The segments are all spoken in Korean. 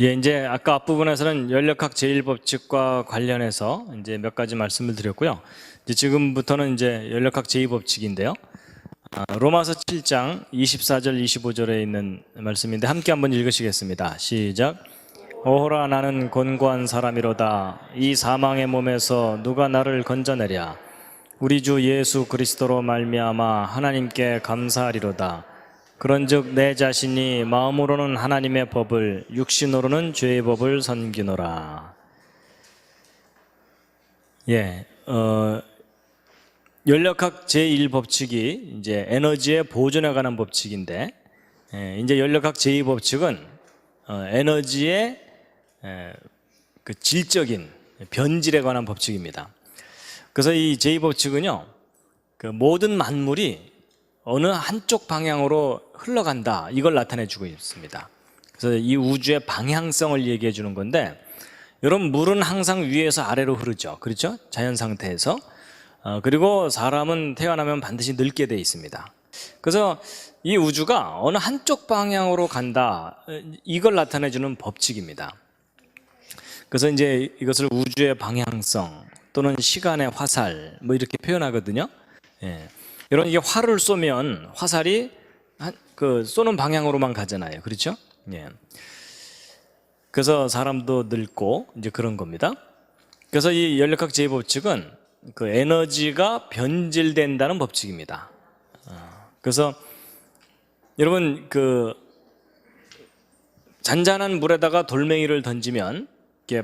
예, 이제 아까 앞부분에서는 연력학 제1법칙과 관련해서 이제 몇 가지 말씀을 드렸고요. 이제 지금부터는 이제 연력학 제2법칙인데요. 로마서 7장 24절 25절에 있는 말씀인데 함께 한번 읽으시겠습니다. 시작. 오호라 나는 곤고한 사람이로다. 이 사망의 몸에서 누가 나를 건져내랴. 우리 주 예수 그리스도로 말미암아 하나님께 감사하리로다. 그런즉 내 자신이 마음으로는 하나님의 법을 육신으로는 죄의 법을 섬기노라. 예, 연력학 제1법칙이 이제 에너지의 보존에 관한 법칙인데, 이제 연력학 제2법칙은 에너지의 그 질적인 변질에 관한 법칙입니다. 그래서 이 제2법칙은요, 그 모든 만물이 어느 한쪽 방향으로 흘러간다, 이걸 나타내 주고 있습니다. 그래서 이 우주의 방향성을 얘기해 주는 건데, 여러분 물은 항상 위에서 아래로 흐르죠, 그렇죠? 자연 상태에서. 그리고 사람은 태어나면 반드시 늙게 돼 있습니다. 그래서 이 우주가 어느 한쪽 방향으로 간다, 이걸 나타내 주는 법칙입니다. 그래서 이제 이것을 우주의 방향성 또는 시간의 화살 뭐 이렇게 표현하거든요. 예. 여러분 이게 활을 쏘면 화살이 그 쏘는 방향으로만 가잖아요, 그렇죠? 예. 그래서 사람도 늙고 이제 그런 겁니다. 그래서 이 연력학 제2법칙은 그 에너지가 변질된다는 법칙입니다. 그래서 여러분 그 잔잔한 물에다가 돌멩이를 던지면 이게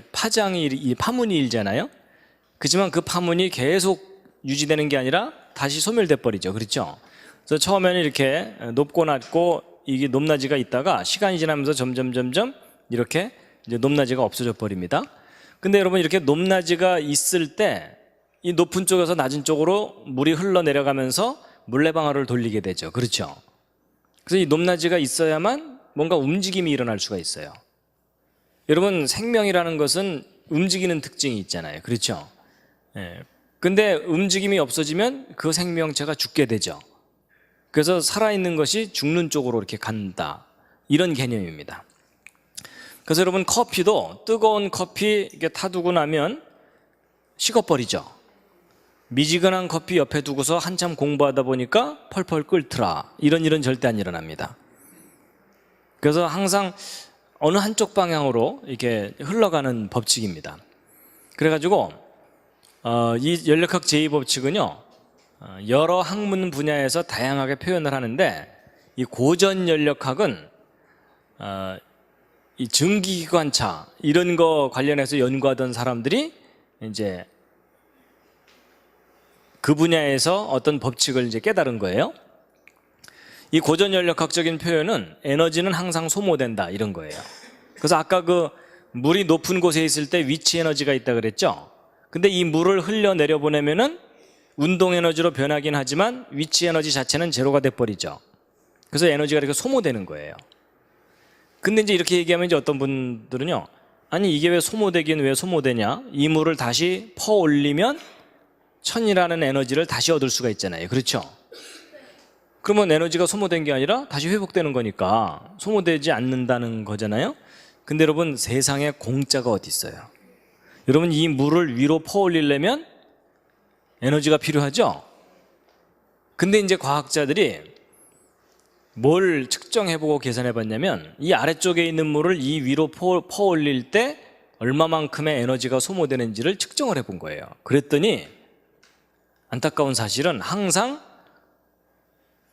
파문이 일잖아요. 그렇지만 그 파문이 계속 유지되는 게 아니라 다시 소멸돼 버리죠, 그렇죠? 그래서 처음에는 이렇게 높고 낮고 이게 높낮이가 있다가 시간이 지나면서 점점 이렇게 이제 높낮이가 없어져 버립니다. 근데 여러분 이렇게 높낮이가 있을 때 이 높은 쪽에서 낮은 쪽으로 물이 흘러내려가면서 물레방아를 돌리게 되죠, 그렇죠? 그래서 이 높낮이가 있어야만 뭔가 움직임이 일어날 수가 있어요. 여러분 생명이라는 것은 움직이는 특징이 있잖아요, 그렇죠? 예. 근데 움직임이 없어지면 그 생명체가 죽게 되죠. 그래서 살아있는 것이 죽는 쪽으로 이렇게 간다, 이런 개념입니다. 그래서 여러분 커피도 뜨거운 커피 이렇게 타두고 나면 식어버리죠. 미지근한 커피 옆에 두고서 한참 공부하다 보니까 펄펄 끓더라, 이런 일은 절대 안 일어납니다. 그래서 항상 어느 한쪽 방향으로 이렇게 흘러가는 법칙입니다. 그래가지고 이 연력학 제2법칙은요 여러 학문 분야에서 다양하게 표현을 하는데, 이 고전 연력학은 이 증기기관차 이런 거 관련해서 연구하던 사람들이 이제 그 분야에서 어떤 법칙을 이제 깨달은 거예요. 이 고전 연력학적인 표현은 에너지는 항상 소모된다, 이런 거예요. 그래서 아까 그 물이 높은 곳에 있을 때 위치 에너지가 있다 그랬죠. 근데 이 물을 흘려 내려보내면은 운동 에너지로 변하긴 하지만 위치 에너지 자체는 제로가 돼 버리죠. 그래서 에너지가 이렇게 소모되는 거예요. 근데 이제 이렇게 얘기하면 이제 어떤 분들은요, 아니 이게 왜 소모되긴 왜 소모되냐, 이 물을 다시 퍼 올리면 천이라는 에너지를 다시 얻을 수가 있잖아요, 그렇죠? 그러면 에너지가 소모된 게 아니라 다시 회복되는 거니까 소모되지 않는다는 거잖아요. 근데 여러분 세상에 공짜가 어디 있어요? 여러분 이 물을 위로 퍼 올리려면 에너지가 필요하죠? 근데 이제 과학자들이 뭘 측정해보고 계산해봤냐면, 이 아래쪽에 있는 물을 이 위로 퍼 올릴 때 얼마만큼의 에너지가 소모되는지를 측정을 해본 거예요. 그랬더니 안타까운 사실은 항상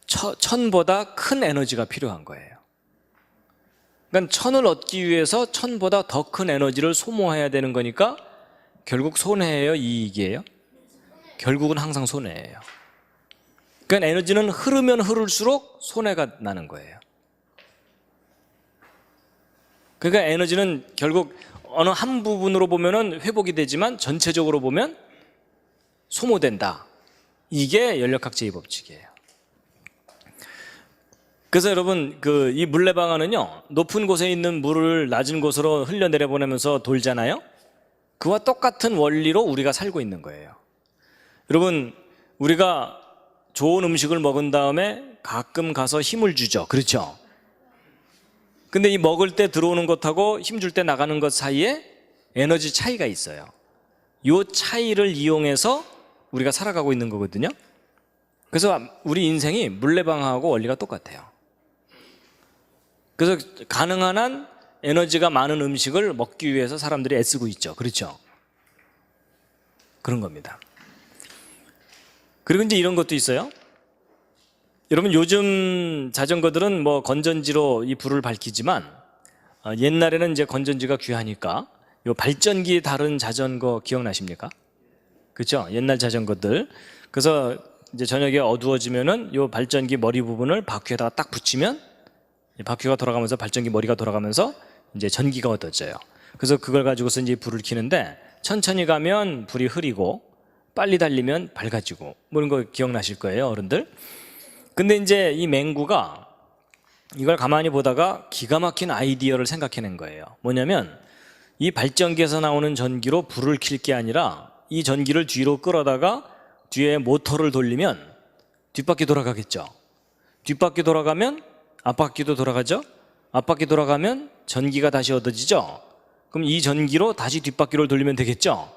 천보다 큰 에너지가 필요한 거예요. 그러니까 천을 얻기 위해서 천보다 더 큰 에너지를 소모해야 되는 거니까 결국 손해예요, 이익이에요? 결국은 항상 손해예요. 그러니까 에너지는 흐르면 흐를수록 손해가 나는 거예요. 그러니까 에너지는 결국 어느 한 부분으로 보면은 회복이 되지만 전체적으로 보면 소모된다. 이게 연력학 제2법칙이에요. 그래서 여러분 이 물레방아는요 높은 곳에 있는 물을 낮은 곳으로 흘려내려 보내면서 돌잖아요. 그와 똑같은 원리로 우리가 살고 있는 거예요. 여러분 우리가 좋은 음식을 먹은 다음에 가끔 가서 힘을 주죠, 그렇죠? 근데 이 먹을 때 들어오는 것하고 힘줄 때 나가는 것 사이에 에너지 차이가 있어요. 이 차이를 이용해서 우리가 살아가고 있는 거거든요. 그래서 우리 인생이 물레방아하고 원리가 똑같아요. 그래서 가능한 한 에너지가 많은 음식을 먹기 위해서 사람들이 애쓰고 있죠. 그렇죠? 그런 겁니다. 그리고 이제 이런 것도 있어요. 여러분, 요즘 자전거들은 뭐 건전지로 이 불을 밝히지만 옛날에는 이제 건전지가 귀하니까 요 발전기 다른 자전거 기억나십니까? 그렇죠? 옛날 자전거들. 그래서 이제 저녁에 어두워지면은 요 발전기 머리 부분을 바퀴에다가 딱 붙이면 이 바퀴가 돌아가면서 발전기 머리가 돌아가면서 이제 전기가 얻어져요. 그래서 그걸 가지고서 이제 불을 켜는데 천천히 가면 불이 흐리고 빨리 달리면 밝아지고 뭐 이런 거 기억나실 거예요, 어른들. 근데 이제 이 맹구가 이걸 가만히 보다가 기가 막힌 아이디어를 생각해낸 거예요. 뭐냐면 이 발전기에서 나오는 전기로 불을 켤 게 아니라 이 전기를 뒤로 끌어다가 뒤에 모터를 돌리면 뒷바퀴 돌아가겠죠. 뒷바퀴 돌아가면 앞바퀴도 돌아가죠. 앞바퀴 돌아가면 전기가 다시 얻어지죠. 그럼 이 전기로 다시 뒷바퀴를 돌리면 되겠죠.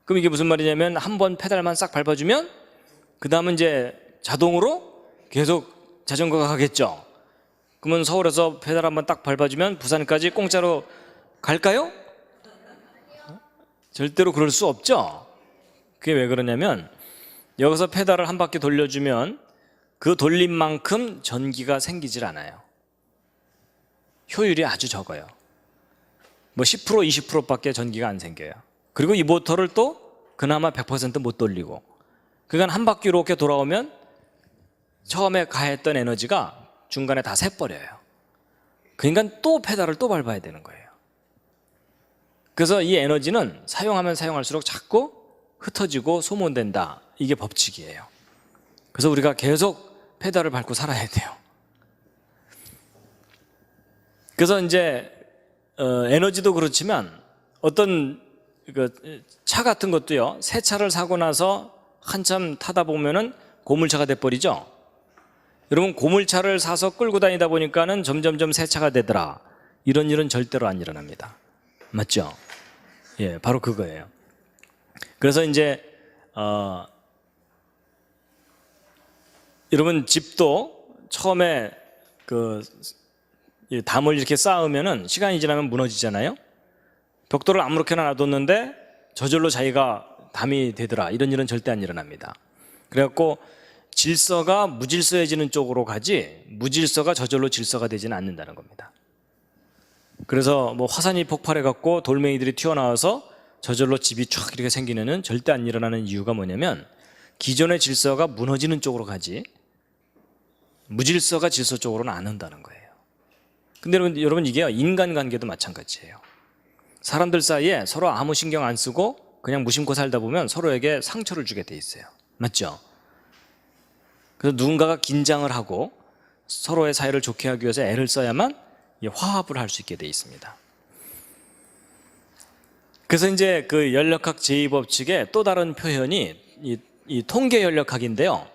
그럼 이게 무슨 말이냐면 한 번 페달만 싹 밟아주면 그 다음은 이제 자동으로 계속 자전거가 가겠죠. 그러면 서울에서 페달 한번 딱 밟아주면 부산까지 공짜로 갈까요? 절대로 그럴 수 없죠. 그게 왜 그러냐면 여기서 페달을 한 바퀴 돌려주면 그 돌린 만큼 전기가 생기질 않아요. 효율이 아주 적어요. 뭐 10% 20%밖에 전기가 안 생겨요. 그리고 이 모터를 또 그나마 100% 못 돌리고, 그러니까 한 바퀴 이렇게 돌아오면 처음에 가했던 에너지가 중간에 다 새버려요. 그러니까 또 페달을 또 밟아야 되는 거예요. 그래서 이 에너지는 사용하면 사용할수록 자꾸 흩어지고 소모된다. 이게 법칙이에요. 그래서 우리가 계속 페달을 밟고 살아야 돼요. 그래서 이제 에너지도 그렇지만 어떤 차 같은 것도요, 새 차를 사고 나서 한참 타다 보면은 고물차가 돼버리죠. 여러분, 고물차를 사서 끌고 다니다 보니까는 점점점 새 차가 되더라. 이런 일은 절대로 안 일어납니다. 맞죠? 예, 바로 그거예요. 그래서 이제 여러분, 집도 처음에 담을 이렇게 쌓으면은 시간이 지나면 무너지잖아요. 벽돌을 아무렇게나 놔뒀는데 저절로 자기가 담이 되더라. 이런 일은 절대 안 일어납니다. 그래갖고 질서가 무질서해지는 쪽으로 가지 무질서가 저절로 질서가 되지는 않는다는 겁니다. 그래서 뭐 화산이 폭발해갖고 돌멩이들이 튀어나와서 저절로 집이 쫙 이렇게 생기는 일은 절대 안 일어나는 이유가 뭐냐면 기존의 질서가 무너지는 쪽으로 가지 무질서가 질서 쪽으로는 안 온다는 거예요. 근데 여러분 이게 인간관계도 마찬가지예요. 사람들 사이에 서로 아무 신경 안 쓰고 그냥 무심코 살다 보면 서로에게 상처를 주게 돼 있어요. 맞죠? 그래서 누군가가 긴장을 하고 서로의 사이를 좋게 하기 위해서 애를 써야만 화합을 할 수 있게 돼 있습니다. 그래서 이제 그 연력학 제2법칙의 또 다른 표현이 이 통계 연력학인데요.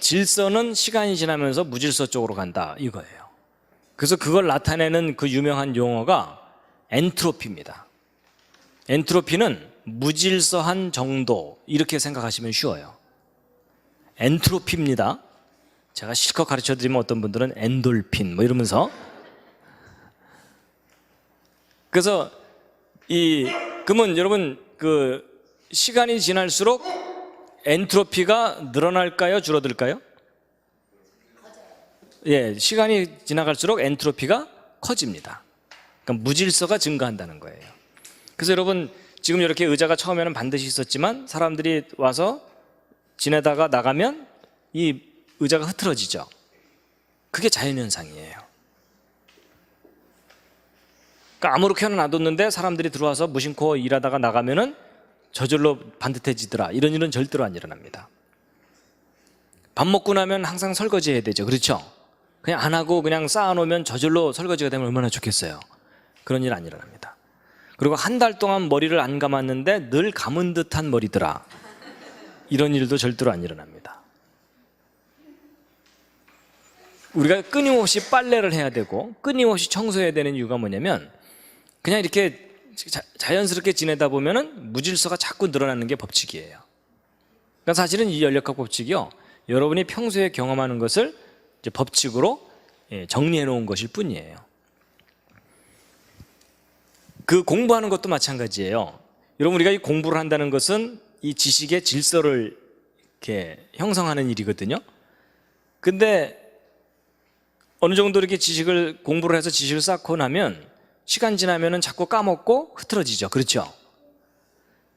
질서는 시간이 지나면서 무질서 쪽으로 간다, 이거예요. 그래서 그걸 나타내는 그 유명한 용어가 엔트로피입니다. 엔트로피는 무질서한 정도, 이렇게 생각하시면 쉬워요. 엔트로피입니다. 제가 실컷 가르쳐드리면 어떤 분들은 엔돌핀 뭐 이러면서. 그래서 그러면 여러분 시간이 지날수록 엔트로피가 늘어날까요, 줄어들까요? 예, 시간이 지나갈수록 엔트로피가 커집니다. 그러니까 무질서가 증가한다는 거예요. 그래서 여러분 지금 이렇게 의자가 처음에는 반드시 있었지만 사람들이 와서 지내다가 나가면 이 의자가 흐트러지죠. 그게 자연현상이에요. 그러니까 아무렇게나 놔뒀는데 사람들이 들어와서 무심코 일하다가 나가면은 저절로 반듯해지더라. 이런 일은 절대로 안 일어납니다. 밥 먹고 나면 항상 설거지 해야 되죠. 그렇죠? 그냥 안 하고 그냥 쌓아놓으면 저절로 설거지가 되면 얼마나 좋겠어요. 그런 일 안 일어납니다. 그리고 한 달 동안 머리를 안 감았는데 늘 감은 듯한 머리더라. 이런 일도 절대로 안 일어납니다. 우리가 끊임없이 빨래를 해야 되고 끊임없이 청소해야 되는 이유가 뭐냐면 그냥 이렇게 자연스럽게 지내다 보면은 무질서가 자꾸 늘어나는 게 법칙이에요. 그러니까 사실은 이 연력학 법칙이요, 여러분이 평소에 경험하는 것을 이제 법칙으로 정리해 놓은 것일 뿐이에요. 그 공부하는 것도 마찬가지예요. 여러분, 우리가 이 공부를 한다는 것은 이 지식의 질서를 이렇게 형성하는 일이거든요. 근데 어느 정도 이렇게 지식을 공부를 해서 지식을 쌓고 나면 시간 지나면은 자꾸 까먹고 흐트러지죠. 그렇죠?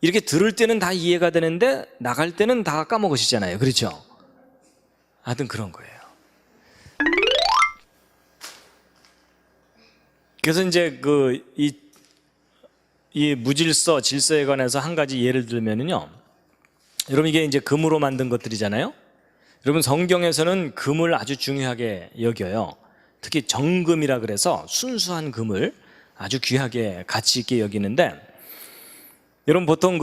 이렇게 들을 때는 다 이해가 되는데 나갈 때는 다 까먹으시잖아요. 그렇죠? 하여튼 그런 거예요. 그래서 이제 이 무질서, 질서에 관해서 한 가지 예를 들면은요, 여러분 이게 이제 금으로 만든 것들이잖아요. 여러분 성경에서는 금을 아주 중요하게 여겨요. 특히 정금이라 그래서 순수한 금을 아주 귀하게 가치 있게 여기는데, 여러분 보통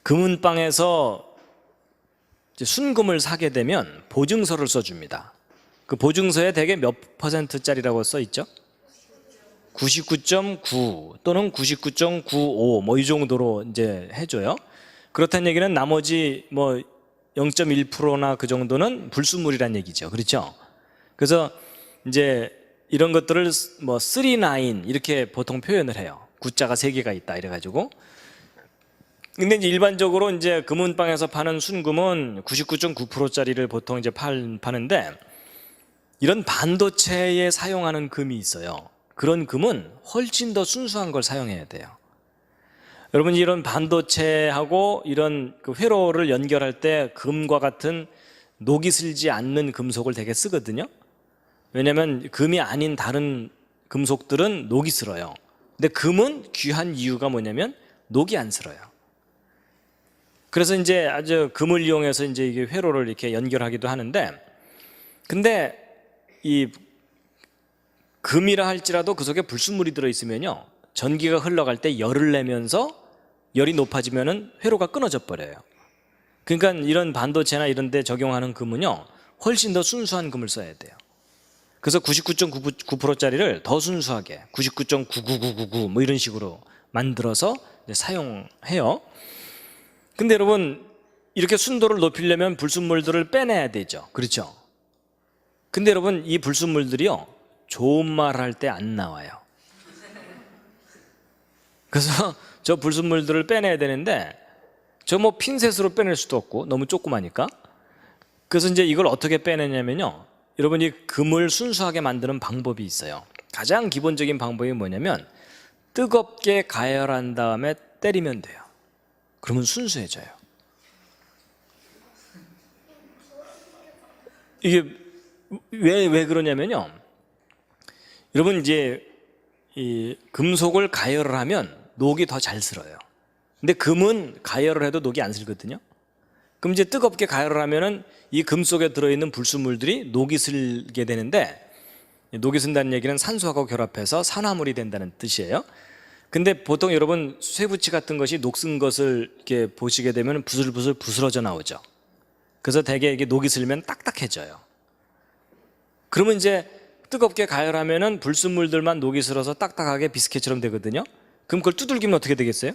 금은방에서 순금을 사게 되면 보증서를 써줍니다. 그 보증서에 대개 몇 %짜리라고 써 있죠? 99.9 또는 99.95 뭐 이 정도로 이제 해줘요. 그렇다는 얘기는 나머지 뭐 0.1%나 그 정도는 불순물이란 얘기죠. 그렇죠? 그래서 이제 이런 것들을 뭐 39 이렇게 보통 표현을 해요. 구자가 3개가 있다 이래가지고. 근데 이제 일반적으로 이제 금은방에서 파는 순금은 99.9%짜리를 보통 이제 파는데, 이런 반도체에 사용하는 금이 있어요. 그런 금은 훨씬 더 순수한 걸 사용해야 돼요. 여러분, 이런 반도체하고 이런 그 회로를 연결할 때 금과 같은 녹이 슬지 않는 금속을 되게 쓰거든요. 왜냐하면 금이 아닌 다른 금속들은 녹이 슬어요. 근데 금은 귀한 이유가 뭐냐면 녹이 안 슬어요. 그래서 이제 아주 금을 이용해서 이제 이게 회로를 이렇게 연결하기도 하는데, 근데 이 금이라 할지라도 그 속에 불순물이 들어있으면요, 전기가 흘러갈 때 열을 내면서 열이 높아지면은 회로가 끊어져 버려요. 그러니까 이런 반도체나 이런 데 적용하는 금은요, 훨씬 더 순수한 금을 써야 돼요. 그래서 99.9%짜리를 더 순수하게 99.99999 뭐 이런 식으로 만들어서 사용해요. 근데 여러분, 이렇게 순도를 높이려면 불순물들을 빼내야 되죠. 그렇죠? 근데 여러분, 이 불순물들이요, 좋은 말 할 때 안 나와요. 그래서 저 불순물들을 빼내야 되는데, 저 뭐 핀셋으로 빼낼 수도 없고 너무 조그마니까. 그래서 이제 이걸 어떻게 빼내냐면요, 여러분이 금을 순수하게 만드는 방법이 있어요. 가장 기본적인 방법이 뭐냐면 뜨겁게 가열한 다음에 때리면 돼요. 그러면 순수해져요. 이게 왜 그러냐면요, 여러분 이제 이 금속을 가열을 하면 녹이 더 잘 슬어요. 근데 금은 가열을 해도 녹이 안 슬거든요. 그럼 이제 뜨겁게 가열을 하면은 이 금 속에 들어있는 불순물들이 녹이 슬게 되는데, 녹이 쓴다는 얘기는 산소하고 결합해서 산화물이 된다는 뜻이에요. 근데 보통 여러분 쇠붙이 같은 것이 녹슨 것을 이렇게 보시게 되면 부슬부슬 부스러져 나오죠. 그래서 대개 이게 녹이 슬면 딱딱해져요. 그러면 이제 뜨겁게 가열하면은 불순물들만 녹이 슬어서 딱딱하게 비스켓처럼 되거든요. 그럼 그걸 두들기면 어떻게 되겠어요?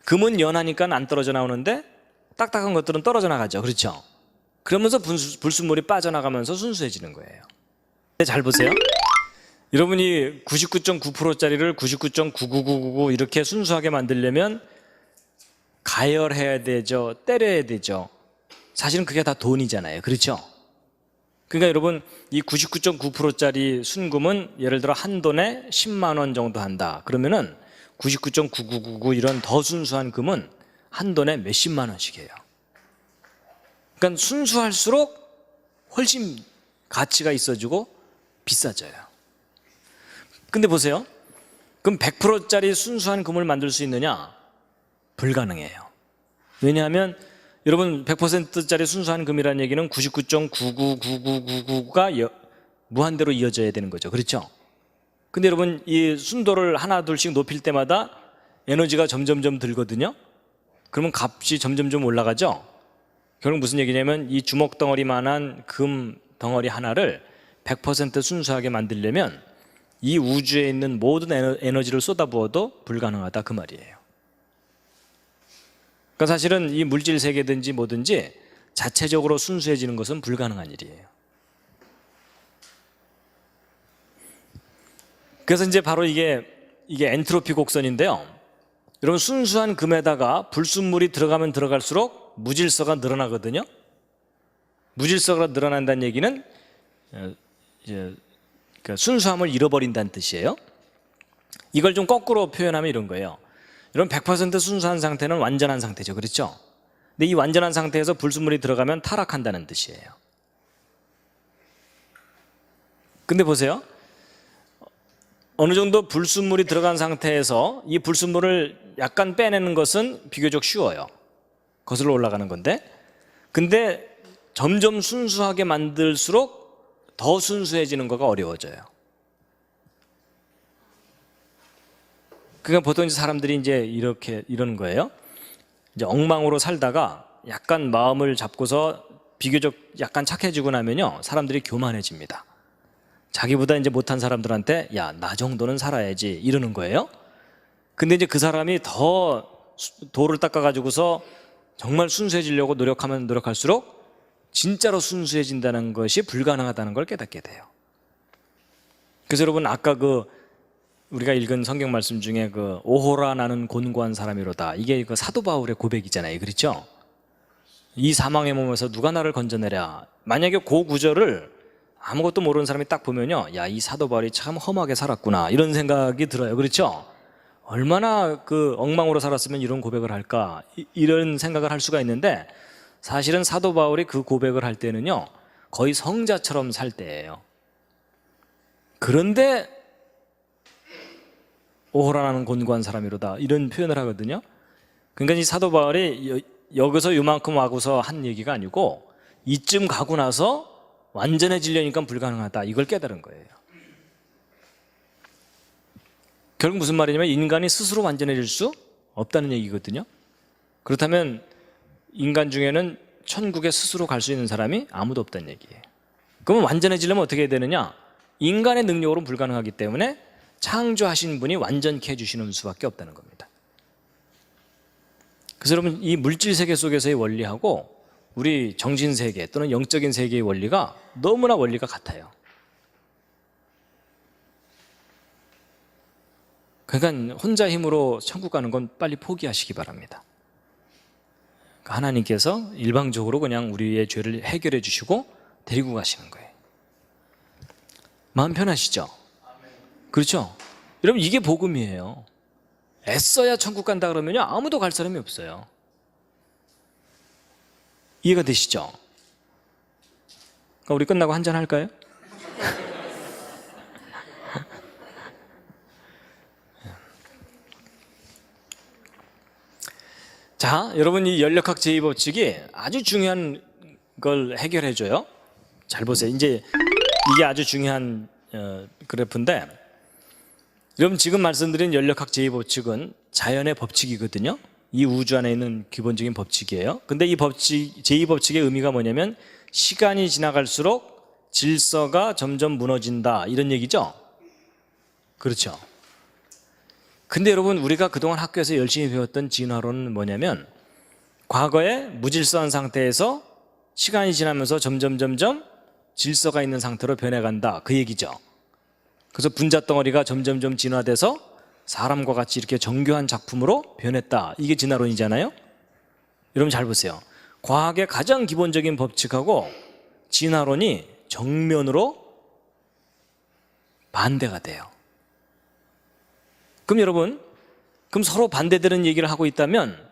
금은 연하니까 안 떨어져 나오는데 딱딱한 것들은 떨어져 나가죠. 그렇죠? 그러면서 불순물이 빠져나가면서 순수해지는 거예요. 잘 보세요. 여러분이 99.9%짜리를 99.99999 이렇게 순수하게 만들려면 가열해야 되죠. 때려야 되죠. 사실은 그게 다 돈이잖아요. 그렇죠? 그러니까 여러분, 이 99.9%짜리 순금은 예를 들어 한 돈에 10만 원 정도 한다. 그러면은 99.9999 이런 더 순수한 금은 한 돈에 몇십만 원씩이에요. 그러니까 순수할수록 훨씬 가치가 있어지고 비싸져요. 근데 보세요. 그럼 100%짜리 순수한 금을 만들 수 있느냐? 불가능해요. 왜냐하면 여러분 100%짜리 순수한 금이라는 얘기는 99.99999가 무한대로 이어져야 되는 거죠. 그렇죠? 근데 여러분 이 순도를 하나 둘씩 높일 때마다 에너지가 점점점 들거든요. 그러면 값이 점점점 올라가죠. 결국 무슨 얘기냐면 이 주먹 덩어리만한 금 덩어리 하나를 100% 순수하게 만들려면 이 우주에 있는 모든 에너지를 쏟아부어도 불가능하다 그 말이에요. 그러니까 사실은 이 물질 세계든지 뭐든지 자체적으로 순수해지는 것은 불가능한 일이에요. 그래서 이제 바로 이게 엔트로피 곡선인데요. 여러분 순수한 금에다가 불순물이 들어가면 들어갈수록 무질서가 늘어나거든요. 무질서가 늘어난다는 얘기는 그러니까 순수함을 잃어버린다는 뜻이에요. 이걸 좀 거꾸로 표현하면 이런 거예요. 여러분 100% 순수한 상태는 완전한 상태죠. 그렇죠? 근데 이 완전한 상태에서 불순물이 들어가면 타락한다는 뜻이에요. 근데 보세요. 어느 정도 불순물이 들어간 상태에서 이 불순물을 약간 빼내는 것은 비교적 쉬워요. 거슬러 올라가는 건데, 근데 점점 순수하게 만들수록 더 순수해지는 거가 어려워져요. 그러니까 보통 사람들이 이제 이러는 거예요. 이제 엉망으로 살다가 약간 마음을 잡고서 비교적 약간 착해지고 나면요, 사람들이 교만해집니다. 자기보다 이제 못한 사람들한테 야, 나 정도는 살아야지 이러는 거예요. 근데 이제 그 사람이 더 도를 닦아가지고서 정말 순수해지려고 노력하면 노력할수록 진짜로 순수해진다는 것이 불가능하다는 걸 깨닫게 돼요. 그래서 여러분 아까 우리가 읽은 성경 말씀 중에 오호라 나는 곤고한 사람이로다, 이게 사도 바울의 고백이잖아요. 그렇죠? 이 사망의 몸에서 누가 나를 건져내랴. 만약에 그 구절을 아무것도 모르는 사람이 딱 보면요, 야, 이 사도 바울이 참 험하게 살았구나 이런 생각이 들어요. 그렇죠? 얼마나 엉망으로 살았으면 이런 고백을 할까, 이런 생각을 할 수가 있는데, 사실은 사도 바울이 그 고백을 할 때는요 거의 성자처럼 살 때예요. 그런데 오호라는 곤고한 사람이로다 이런 표현을 하거든요. 그러니까 이 사도 바울이 여기서 요만큼 와고서 한 얘기가 아니고 이쯤 가고 나서 완전해지려니까 불가능하다 이걸 깨달은 거예요. 결국 무슨 말이냐면 인간이 스스로 완전해질 수 없다는 얘기거든요. 그렇다면 인간 중에는 천국에 스스로 갈 수 있는 사람이 아무도 없다는 얘기예요. 그러면 완전해지려면 어떻게 해야 되느냐? 인간의 능력으로는 불가능하기 때문에 창조하신 분이 완전케 해주시는 수밖에 없다는 겁니다. 그래서 여러분 이 물질 세계 속에서의 원리하고 우리 정신 세계 또는 영적인 세계의 원리가 너무나 원리가 같아요. 그러니까 혼자 힘으로 천국 가는 건 빨리 포기하시기 바랍니다. 하나님께서 일방적으로 그냥 우리의 죄를 해결해 주시고 데리고 가시는 거예요. 마음 편하시죠? 그렇죠? 여러분 이게 복음이에요. 애써야 천국 간다 그러면요 아무도 갈 사람이 없어요. 이해가 되시죠? 그러니까 우리 끝나고 한잔 할까요? 자, 여러분 이 연력학 제2법칙이 아주 중요한 걸 해결해 줘요. 잘 보세요. 이제 이게 아주 중요한 그래프인데, 여러분 지금 말씀드린 연력학 제2법칙은 자연의 법칙이거든요. 이 우주 안에 있는 기본적인 법칙이에요. 근데 이 법칙, 제2법칙의 의미가 뭐냐면 시간이 지나갈수록 질서가 점점 무너진다 이런 얘기죠. 그렇죠. 근데 여러분 우리가 그동안 학교에서 열심히 배웠던 진화론은 뭐냐면 과거에 무질서한 상태에서 시간이 지나면서 점점 질서가 있는 상태로 변해간다 그 얘기죠. 그래서 분자덩어리가 점점 진화돼서 사람과 같이 이렇게 정교한 작품으로 변했다, 이게 진화론이잖아요. 여러분 잘 보세요. 과학의 가장 기본적인 법칙하고 진화론이 정면으로 반대가 돼요. 그럼 여러분, 그럼 서로 반대되는 얘기를 하고 있다면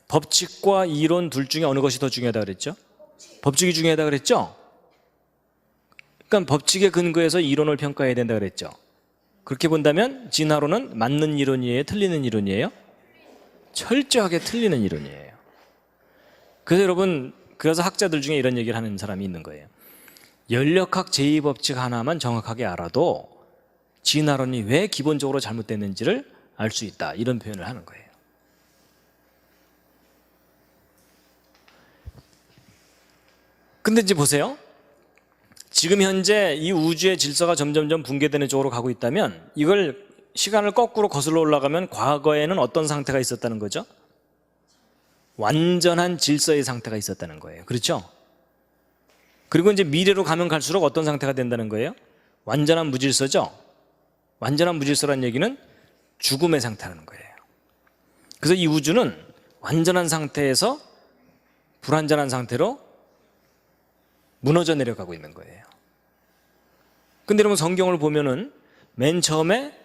법칙과 이론 둘 중에 어느 것이 더 중요하다 그랬죠? 법칙이 중요하다 그랬죠? 그러니까 법칙에 근거해서 이론을 평가해야 된다 그랬죠? 그렇게 본다면 진화론은 맞는 이론이에요? 틀리는 이론이에요? 철저하게 틀리는 이론이에요. 그래서 여러분, 그래서 학자들 중에 이런 얘기를 하는 사람이 있는 거예요. 연력학 제2법칙 하나만 정확하게 알아도 진화론이 왜 기본적으로 잘못됐는지를 알 수 있다, 이런 표현을 하는 거예요. 근데 이제 보세요. 지금 현재 이 우주의 질서가 점점점 붕괴되는 쪽으로 가고 있다면 이걸 시간을 거꾸로 거슬러 올라가면 과거에는 어떤 상태가 있었다는 거죠? 완전한 질서의 상태가 있었다는 거예요. 그렇죠? 그리고 이제 미래로 가면 갈수록 어떤 상태가 된다는 거예요? 완전한 무질서죠? 완전한 무질서란 얘기는 죽음의 상태라는 거예요. 그래서 이 우주는 완전한 상태에서 불완전한 상태로 무너져 내려가고 있는 거예요. 근데 여러분 성경을 보면은 맨 처음에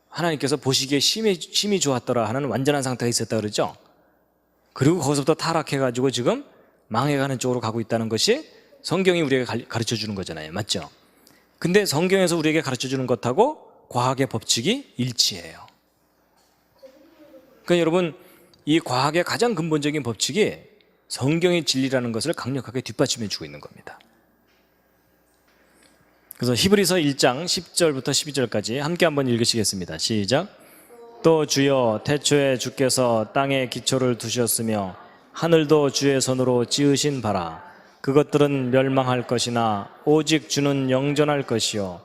하나님께서 보시기에 심히 좋았더라 하는 완전한 상태가 있었다 그러죠. 그리고 거기서부터 타락해가지고 지금 망해가는 쪽으로 가고 있다는 것이 성경이 우리에게 가르쳐 주는 거잖아요. 맞죠? 근데 성경에서 우리에게 가르쳐 주는 것하고 과학의 법칙이 일치해요. 그러니까 여러분 이 과학의 가장 근본적인 법칙이 성경의 진리라는 것을 강력하게 뒷받침해 주고 있는 겁니다. 그래서 히브리서 1장 10절부터 12절까지 함께 한번 읽으시겠습니다. 시작. 또 주여 태초에 주께서 땅에 기초를 두셨으며 하늘도 주의 손으로 지으신 바라. 그것들은 멸망할 것이나 오직 주는 영존할 것이요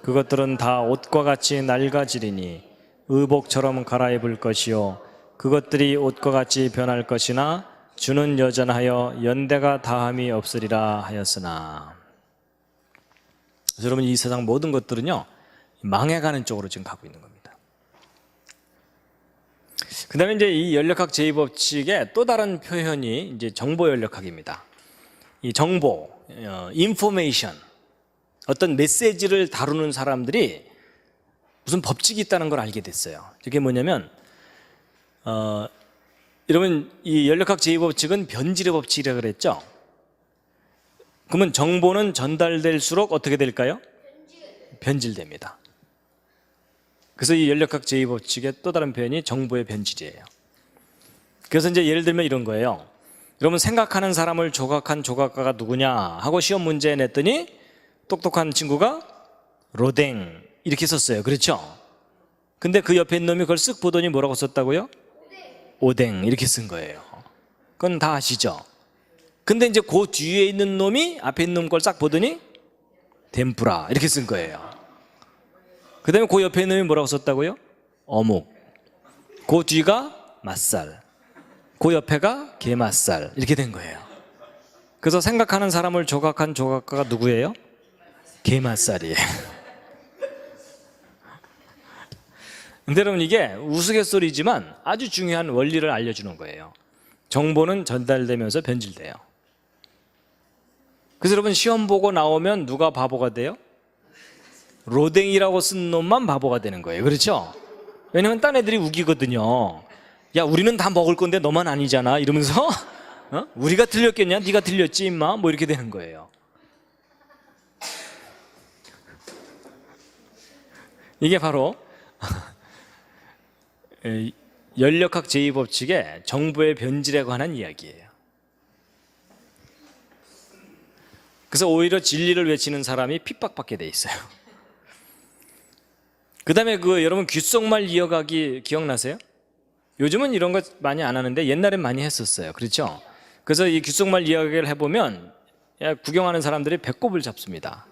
그것들은 다 옷과 같이 낡아지리니 의복처럼 갈아입을 것이요 그것들이 옷과 같이 변할 것이나 주는 여전하여 연대가 다함이 없으리라 하였으나. 그래서 여러분 이 세상 모든 것들은요 망해가는 쪽으로 지금 가고 있는 겁니다. 그 다음에 이제 이 연력학 제2법칙의 또 다른 표현이 이제 정보 연력학입니다. 이 정보, 인포메이션, 어떤 메시지를 다루는 사람들이 무슨 법칙이 있다는 걸 알게 됐어요. 이게 뭐냐면 여러분 이 연력학 제2법칙은 변질의 법칙이라고 그랬죠. 그러면 정보는 전달될수록 어떻게 될까요? 변질됩니다. 그래서 이 연력학 제2법칙의 또 다른 표현이 정보의 변질이에요. 그래서 이제 예를 들면 이런 거예요. 여러분 생각하는 사람을 조각한 조각가가 누구냐 하고 시험 문제 냈더니 똑똑한 친구가 로댕 이렇게 썼어요. 그렇죠? 근데 그 옆에 있는 놈이 그걸 쓱 보더니 뭐라고 썼다고요? 오뎅 이렇게 쓴 거예요. 그건 다 아시죠? 근데 이제 그 뒤에 있는 놈이 앞에 있는 놈 걸 싹 보더니 덴푸라 이렇게 쓴 거예요. 그 다음에 그 옆에 있는 놈이 뭐라고 썼다고요? 어묵. 그 뒤가 맛살. 그 옆에가 게맛살 이렇게 된 거예요. 그래서 생각하는 사람을 조각한 조각가가 누구예요? 게맛살이에요. 근데 여러분 이게 우스갯소리지만 아주 중요한 원리를 알려주는 거예요. 정보는 전달되면서 변질돼요. 그래서 여러분 시험 보고 나오면 누가 바보가 돼요? 로댕이라고 쓴 놈만 바보가 되는 거예요. 그렇죠? 왜냐면 딴 애들이 우기거든요. 야 우리는 다 먹을 건데 너만 아니잖아 이러면서 우리가 틀렸겠냐? 네가 틀렸지 임마 뭐 이렇게 되는 거예요. 이게 바로 연력학 제2법칙의 정보의 변질에 관한 이야기예요. 그래서 오히려 진리를 외치는 사람이 핍박받게 돼 있어요. 그 다음에 여러분 귓속말 이어가기 기억나세요? 요즘은 이런 거 많이 안 하는데 옛날엔 많이 했었어요. 그렇죠? 그래서 이 귓속말 이야기를 해보면 구경하는 사람들이 배꼽을 잡습니다.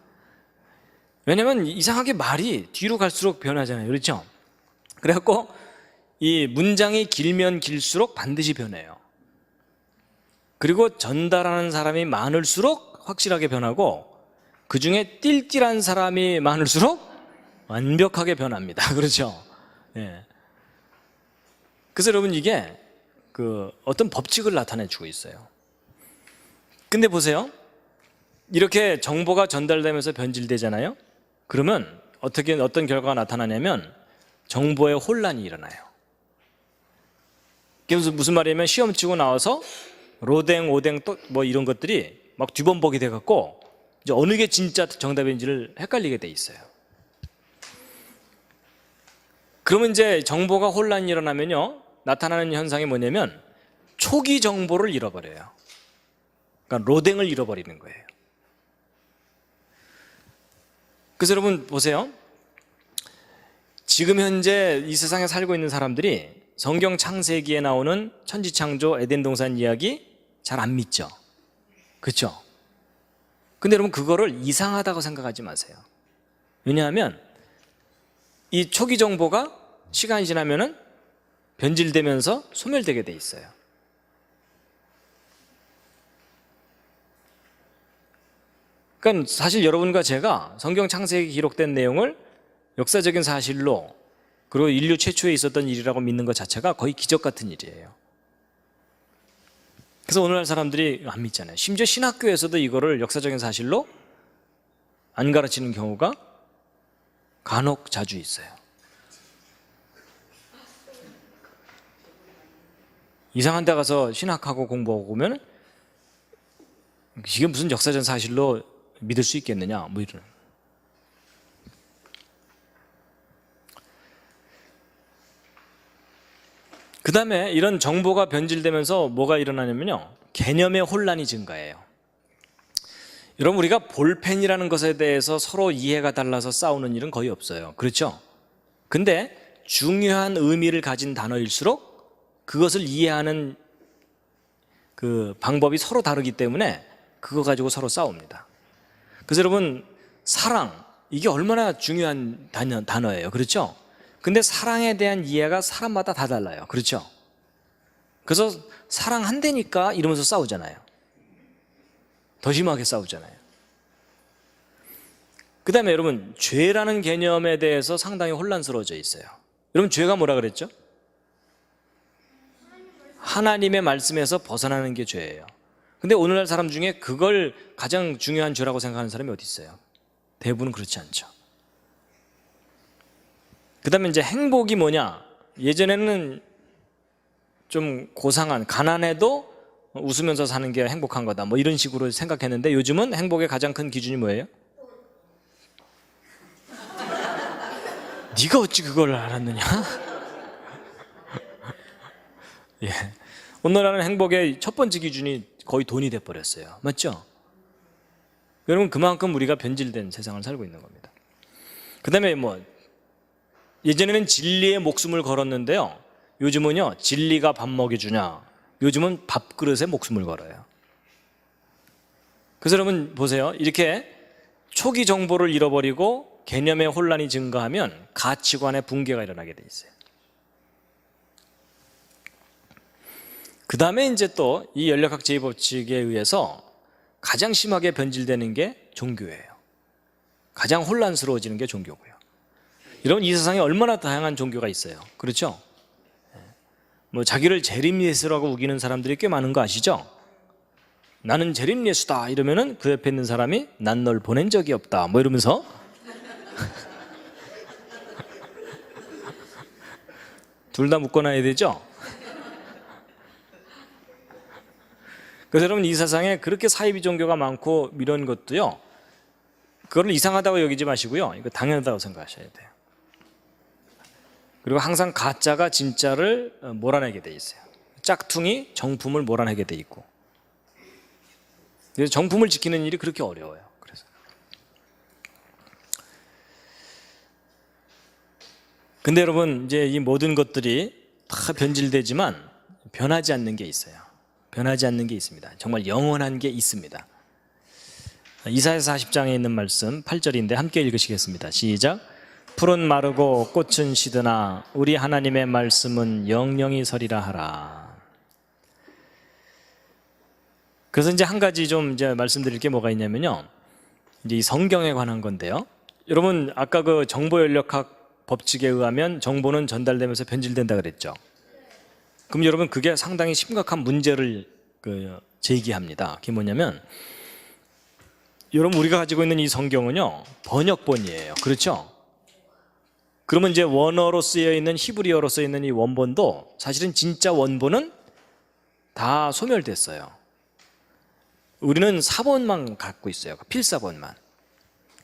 왜냐면 이상하게 말이 뒤로 갈수록 변하잖아요. 그렇죠? 그래갖고 이 문장이 길면 길수록 반드시 변해요. 그리고 전달하는 사람이 많을수록 확실하게 변하고 그 중에 띨띨한 사람이 많을수록 완벽하게 변합니다. 그렇죠? 예. 그래서 여러분 이게 어떤 법칙을 나타내주고 있어요. 근데 보세요. 이렇게 정보가 전달되면서 변질되잖아요. 그러면 어떤 결과가 나타나냐면 정보의 혼란이 일어나요. 그래서 무슨 말이냐면 시험 치고 나와서 로댕, 오댕 또 뭐 이런 것들이 막 뒤범벅이 돼갖고 이제 어느 게 진짜 정답인지를 헷갈리게 돼 있어요. 그러면 이제 정보가 혼란이 일어나면요 나타나는 현상이 뭐냐면 초기 정보를 잃어버려요. 그러니까 로댕을 잃어버리는 거예요. 그래서 여러분 보세요. 지금 현재 이 세상에 살고 있는 사람들이 성경 창세기에 나오는 천지창조 에덴 동산 이야기 잘 안 믿죠. 그렇죠? 근데 여러분 그거를 이상하다고 생각하지 마세요. 왜냐하면 이 초기 정보가 시간이 지나면은 변질되면서 소멸되게 돼 있어요. 그러니까 사실 여러분과 제가 성경 창세기에 기록된 내용을 역사적인 사실로 그리고 인류 최초에 있었던 일이라고 믿는 것 자체가 거의 기적 같은 일이에요. 그래서 오늘날 사람들이 안 믿잖아요. 심지어 신학교에서도 이거를 역사적인 사실로 안 가르치는 경우가 간혹 자주 있어요. 이상한 데 가서 신학하고 공부하고 오면 이게 무슨 역사적 사실로 믿을 수 있겠느냐 뭐 이런. 그 다음에 이런 정보가 변질되면서 뭐가 일어나냐면요, 개념의 혼란이 증가해요. 여러분, 우리가 볼펜이라는 것에 대해서 서로 이해가 달라서 싸우는 일은 거의 없어요. 그렇죠? 근데 중요한 의미를 가진 단어일수록 그것을 이해하는 그 방법이 서로 다르기 때문에 그거 가지고 서로 싸웁니다. 그래서 여러분, 사랑, 이게 얼마나 중요한 단어예요. 그렇죠? 근데 사랑에 대한 이해가 사람마다 다 달라요. 그렇죠? 그래서 사랑한다니까 이러면서 싸우잖아요. 더 심하게 싸우잖아요. 그 다음에 여러분, 죄라는 개념에 대해서 상당히 혼란스러워져 있어요. 여러분, 죄가 뭐라 그랬죠? 하나님의 말씀에서 벗어나는 게 죄예요. 근데 오늘날 사람 중에 그걸 가장 중요한 죄라고 생각하는 사람이 어디 있어요? 대부분은 그렇지 않죠. 그 다음에 이제 행복이 뭐냐? 예전에는 좀 고상한, 가난해도 웃으면서 사는 게 행복한 거다 뭐 이런 식으로 생각했는데 요즘은 행복의 가장 큰 기준이 뭐예요? 네가 어찌 그걸 알았느냐? 예. 오늘날은 행복의 첫 번째 기준이 거의 돈이 돼버렸어요. 맞죠? 여러분, 그만큼 우리가 변질된 세상을 살고 있는 겁니다. 그 다음에 뭐 예전에는 진리에 목숨을 걸었는데요, 요즘은요, 진리가 밥 먹여주냐, 요즘은 밥그릇에 목숨을 걸어요. 그래서 여러분 보세요. 이렇게 초기 정보를 잃어버리고 개념의 혼란이 증가하면 가치관의 붕괴가 일어나게 돼 있어요. 그 다음에 이제 또 이 연력학 제2법칙에 의해서 가장 심하게 변질되는 게 종교예요. 가장 혼란스러워지는 게 종교고요. 여러분, 이 세상에 얼마나 다양한 종교가 있어요. 그렇죠? 뭐 자기를 재림 예수라고 우기는 사람들이 꽤 많은 거 아시죠? 나는 재림 예수다 이러면은 그 옆에 있는 사람이 난 널 보낸 적이 없다 뭐 이러면서 둘 다 묶어놔야 되죠? 그래서 여러분, 이 세상에 그렇게 사이비 종교가 많고 이런 것도요, 그걸 이상하다고 여기지 마시고요, 이거 당연하다고 생각하셔야 돼요. 그리고 항상 가짜가 진짜를 몰아내게 돼 있어요. 짝퉁이 정품을 몰아내게 돼 있고. 그래서 정품을 지키는 일이 그렇게 어려워요. 그래서 근데 여러분, 이제 이 모든 것들이 다 변질되지만 변하지 않는 게 있어요. 변하지 않는 게 있습니다. 정말 영원한 게 있습니다. 이사야서 40장에 있는 말씀 8절인데 함께 읽으시겠습니다. 시작. 풀은 마르고 꽃은 시드나 우리 하나님의 말씀은 영영이 서리라 하라. 그래서 이제 한 가지 좀 이제 말씀드릴 게 뭐가 있냐면요, 이제 이 성경에 관한 건데요. 여러분, 아까 그 정보연력학 법칙에 의하면 정보는 전달되면서 변질된다 그랬죠. 그럼 여러분, 그게 상당히 심각한 문제를 제기합니다. 그게 뭐냐면, 여러분, 우리가 가지고 있는 이 성경은요, 번역본이에요. 그렇죠? 그러면 이제 원어로 쓰여 있는, 히브리어로 쓰여 있는 이 원본도 사실은 진짜 원본은 다 소멸됐어요. 우리는 사본만 갖고 있어요. 필사본만.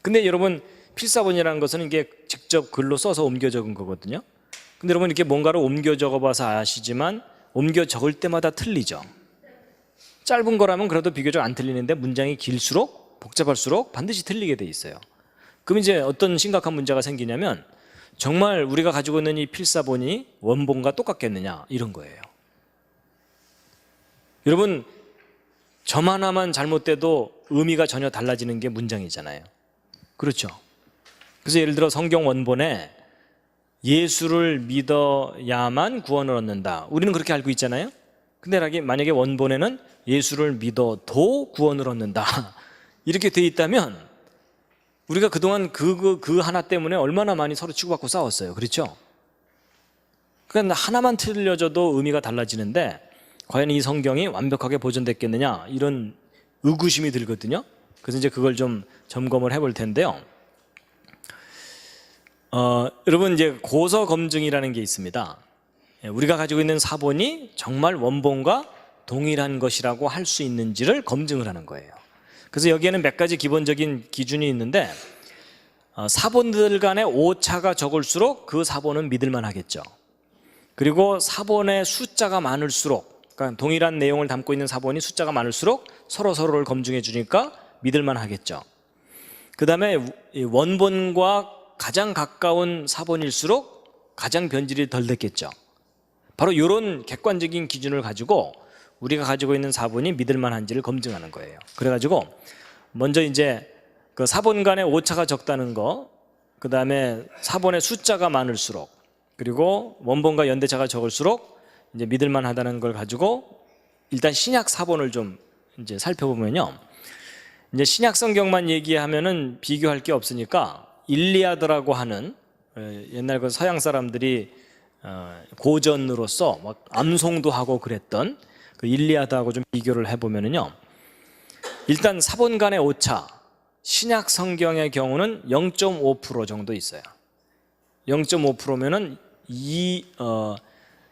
근데 여러분, 필사본이라는 것은 이게 직접 글로 써서 옮겨 적은 거거든요. 근데 여러분, 이렇게 뭔가를 옮겨 적어봐서 아시지만 옮겨 적을 때마다 틀리죠. 짧은 거라면 그래도 비교적 안 틀리는데 문장이 길수록, 복잡할수록 반드시 틀리게 돼 있어요. 그럼 이제 어떤 심각한 문제가 생기냐면, 정말 우리가 가지고 있는 이 필사본이 원본과 똑같겠느냐, 이런 거예요. 여러분, 점 하나만 잘못돼도 의미가 전혀 달라지는 게 문장이잖아요. 그렇죠? 그래서 예를 들어 성경 원본에 예수를 믿어야만 구원을 얻는다, 우리는 그렇게 알고 있잖아요. 근데 만약에 원본에는 예수를 믿어도 구원을 얻는다 이렇게 돼 있다면 우리가 그동안 그 하나 때문에 얼마나 많이 서로 치고받고 싸웠어요. 그렇죠? 그러니까 하나만 틀려져도 의미가 달라지는데 과연 이 성경이 완벽하게 보존됐겠느냐, 이런 의구심이 들거든요. 그래서 이제 그걸 좀 점검을 해볼 텐데요. 여러분, 이제 고서 검증이라는 게 있습니다. 우리가 가지고 있는 사본이 정말 원본과 동일한 것이라고 할 수 있는지를 검증을 하는 거예요. 그래서 여기에는 몇 가지 기본적인 기준이 있는데, 사본들 간의 오차가 적을수록 그 사본은 믿을만 하겠죠. 그리고 사본의 숫자가 많을수록, 그러니까 동일한 내용을 담고 있는 사본이 숫자가 많을수록 서로를 검증해 주니까 믿을만 하겠죠. 그 다음에 원본과 가장 가까운 사본일수록 가장 변질이 덜 됐겠죠. 바로 이런 객관적인 기준을 가지고 우리가 가지고 있는 사본이 믿을만한지를 검증하는 거예요. 그래가지고 먼저 이제 그 사본 간의 오차가 적다는 거, 그 다음에 사본의 숫자가 많을수록, 그리고 원본과 연대차가 적을수록 이제 믿을만하다는 걸 가지고 일단 신약 사본을 좀 이제 살펴보면요. 이제 신약 성경만 얘기하면은 비교할 게 없으니까 일리아드라고 하는, 옛날 그 서양 사람들이 고전으로서 막 암송도 하고 그랬던 그 일리아드하고 좀 비교를 해보면은요. 일단 사본 간의 오차, 신약 성경의 경우는 0.5% 정도 있어요. 0.5%면은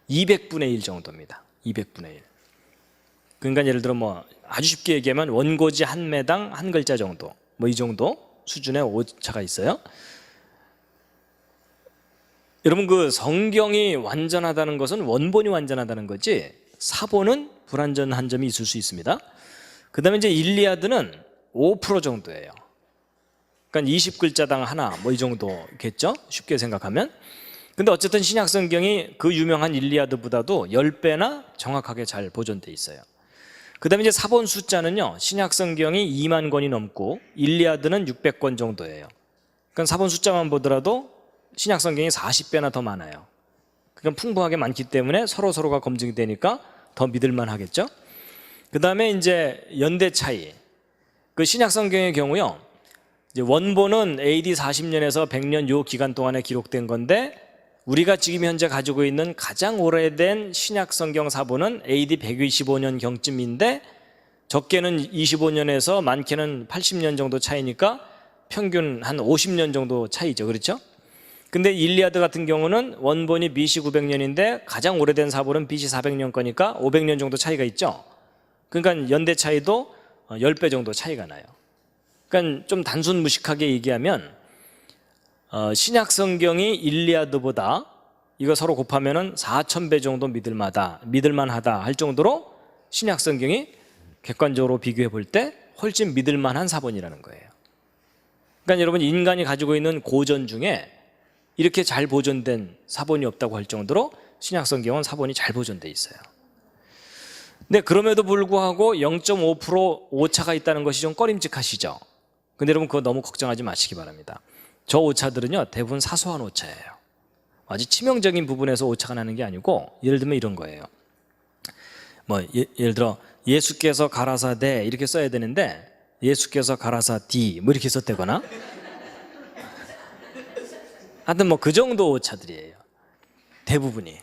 200분의 1 정도입니다. 200분의 1. 그러니까 예를 들어 뭐 아주 쉽게 얘기하면 원고지 한 매당 한 글자 정도, 뭐 이 정도 수준의 오차가 있어요. 여러분, 그 성경이 완전하다는 것은 원본이 완전하다는 거지 사본은 불완전한 점이 있을 수 있습니다. 그 다음에 이제 일리아드는 5% 정도예요. 그러니까 20글자당 하나, 뭐 이 정도겠죠? 쉽게 생각하면. 근데 어쨌든 신약 성경이 그 유명한 일리아드보다도 10배나 정확하게 잘 보존돼 있어요. 그 다음에 이제 사본 숫자는요, 신약 성경이 2만 권이 넘고 일리아드는 600권 정도예요. 그러니까 사본 숫자만 보더라도 신약 성경이 40배나 더 많아요. 그러니까 풍부하게 많기 때문에 서로가 검증이 되니까 더 믿을만 하겠죠. 그 다음에 이제 연대 차이. 그 신약 성경의 경우요, 이제 원본은 AD 40년에서 100년 요 기간 동안에 기록된 건데, 우리가 지금 현재 가지고 있는 가장 오래된 신약 성경 사본은 AD 125년 경쯤인데, 적게는 25년에서 많게는 80년 정도 차이니까 평균 한 50년 정도 차이죠. 그렇죠? 근데 일리아드 같은 경우는 원본이 BC 900년인데 가장 오래된 사본은 BC 400년 거니까 500년 정도 차이가 있죠. 그러니까 연대 차이도 10배 정도 차이가 나요. 그러니까 좀 단순 무식하게 얘기하면 신약 성경이 일리아드보다 이거 서로 곱하면은 4,000배 정도 믿을만하다 할 정도로 신약 성경이 객관적으로 비교해 볼 때 훨씬 믿을만한 사본이라는 거예요. 그러니까 여러분, 인간이 가지고 있는 고전 중에 이렇게 잘 보존된 사본이 없다고 할 정도로 신약 성경은 사본이 잘 보존돼 있어요. 근데 그럼에도 불구하고 0.5% 오차가 있다는 것이 좀 꺼림직하시죠. 근데 여러분, 그거 너무 걱정하지 마시기 바랍니다. 저 오차들은요, 대부분 사소한 오차예요. 아주 치명적인 부분에서 오차가 나는 게 아니고, 예를 들면 이런 거예요. 뭐 예를 들어 예수께서 가라사대 이렇게 써야 되는데 예수께서 가라사디 뭐 이렇게 썼다거나, 하여튼 뭐 그 정도 오차들이에요, 대부분이.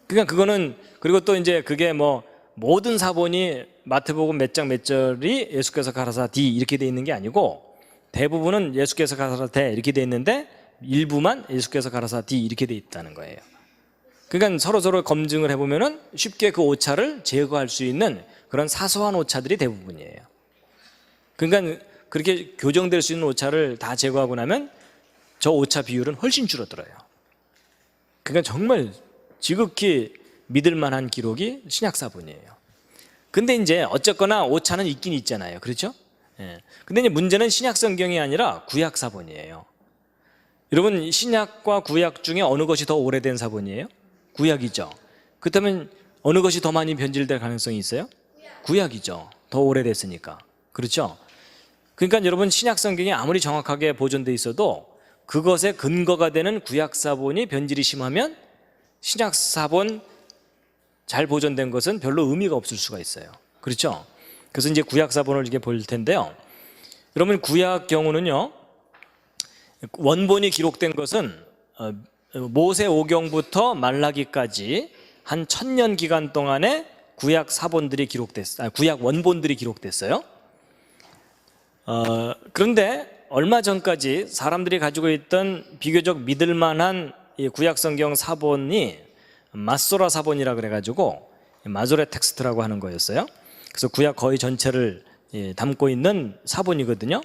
그러니까 그거는, 그리고 또 이제 그게 뭐 모든 사본이 마태복음 몇 장 몇 절이 예수께서 가라사디 이렇게 돼 있는 게 아니고, 대부분은 예수께서 가라사대 이렇게 돼 있는데 일부만 예수께서 가라사디 이렇게 돼 있다는 거예요. 그러니까 서로 검증을 해보면은 쉽게 그 오차를 제거할 수 있는 그런 사소한 오차들이 대부분이에요. 그러니까 그렇게 교정될 수 있는 오차를 다 제거하고 나면 저 오차 비율은 훨씬 줄어들어요. 그러니까 정말 지극히 믿을 만한 기록이 신약사본이에요. 근데 이제 어쨌거나 오차는 있긴 있잖아요. 그렇죠? 예. 근데 이제 문제는 신약성경이 아니라 구약사본이에요. 여러분, 신약과 구약 중에 어느 것이 더 오래된 사본이에요? 구약이죠. 그렇다면 어느 것이 더 많이 변질될 가능성이 있어요? 구약이죠. 더 오래됐으니까. 그렇죠? 그러니까 여러분 신약 성경이 아무리 정확하게 보존돼 있어도 그것에 근거가 되는 구약 사본이 변질이 심하면 신약 사본 잘 보존된 것은 별로 의미가 없을 수가 있어요. 그렇죠? 그래서 이제 구약 사본을 이렇게 볼 텐데요. 여러분 구약 경우는요, 원본이 기록된 것은 모세오경부터 말라기까지 한 1000년 기간 동안에 구약 사본들이 구약 원본들이 기록됐어요. 그런데 얼마 전까지 사람들이 가지고 있던 비교적 믿을만한 이 구약 성경 사본이 마소라 사본이라 그래가지고 마조레 텍스트라고 하는 거였어요. 그래서 구약 거의 전체를 담고 있는 사본이거든요.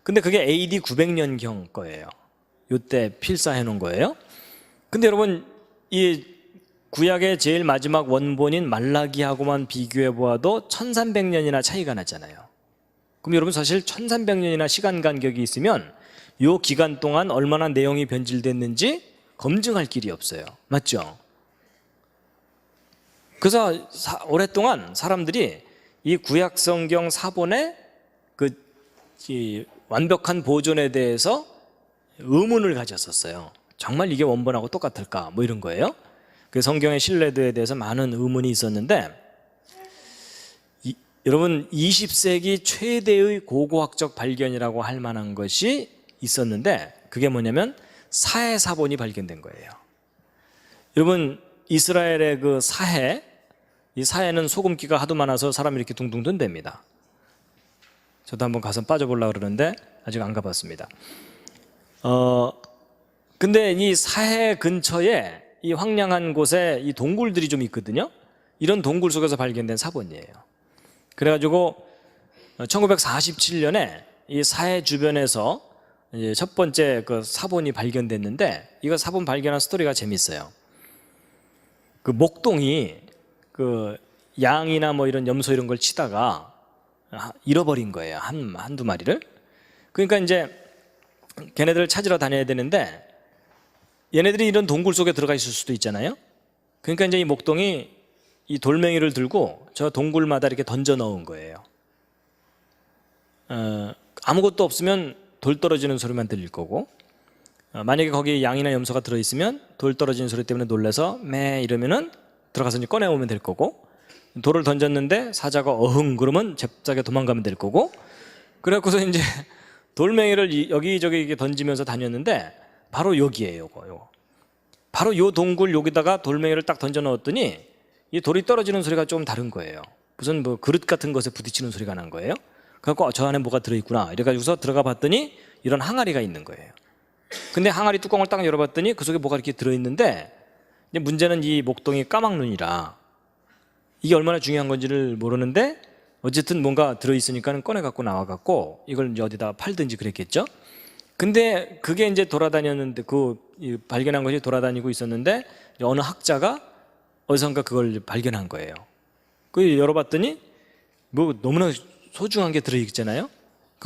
근데 그게 AD 900년경 거예요. 이때 필사해 놓은 거예요. 근데 여러분 이 구약의 제일 마지막 원본인 말라기하고만 비교해 보아도 1300년이나 차이가 나잖아요. 그럼 여러분 사실 1300년이나 시간 간격이 있으면 이 기간 동안 얼마나 내용이 변질됐는지 검증할 길이 없어요. 맞죠? 그래서 오랫동안 사람들이 이 구약 성경 사본의 그 완벽한 보존에 대해서 의문을 가졌었어요. 정말 이게 원본하고 똑같을까? 뭐 이런 거예요. 그 성경의 신뢰도에 대해서 많은 의문이 있었는데 여러분 20세기 최대의 고고학적 발견이라고 할 만한 것이 있었는데 그게 뭐냐면 사해 사본이 발견된 거예요. 여러분 이스라엘의 그 사해, 이 사해는 소금기가 하도 많아서 사람이 이렇게 둥둥 든답니다. 저도 한번 가서 빠져보려고 그러는데 아직 안 가봤습니다. 근데 이 사해 근처에 이 황량한 곳에 이 동굴들이 좀 있거든요. 이런 동굴 속에서 발견된 사본이에요. 그래가지고 1947년에 이 사해 주변에서 이제 첫 번째 그 사본이 발견됐는데 이거 사본 발견한 스토리가 재밌어요. 그 목동이 그 양이나 뭐 이런 염소 이런 걸 치다가 잃어버린 거예요. 한두 마리를. 그러니까 이제 걔네들을 찾으러 다녀야 되는데 얘네들이 이런 동굴 속에 들어가 있을 수도 있잖아요. 그러니까 이제 이 목동이 이 돌멩이를 들고 저 동굴마다 이렇게 던져 넣은 거예요. 아무것도 없으면 돌 떨어지는 소리만 들릴 거고 만약에 거기 양이나 염소가 들어있으면 돌 떨어지는 소리 때문에 놀라서 매 이러면은 들어가서 이제 꺼내오면 될 거고 돌을 던졌는데 사자가 어흥 그러면 잽싸게 도망가면 될 거고 그래갖고서 이제 돌멩이를 여기저기 이렇게 던지면서 다녔는데 바로 여기에요. 요거. 바로 요 동굴 여기다가 돌멩이를 딱 던져 넣었더니 이 돌이 떨어지는 소리가 좀 다른 거예요. 무슨 뭐 그릇 같은 것에 부딪히는 소리가 난 거예요. 그래갖고 저 안에 뭐가 들어있구나 이래가지고서 들어가 봤더니 이런 항아리가 있는 거예요. 근데 항아리 뚜껑을 딱 열어봤더니 그 속에 뭐가 이렇게 들어있는데 이제 문제는 이 목동이 까막눈이라 이게 얼마나 중요한 건지를 모르는데 어쨌든 뭔가 들어있으니까 꺼내갖고 나와갖고 이걸 이제 어디다 팔든지 그랬겠죠. 근데 그게 이제 돌아다녔는데 발견한 것이 돌아다니고 있었는데 어느 학자가 어디선가 그걸 발견한 거예요. 그 열어봤더니 뭐 너무나 소중한 게 들어있잖아요.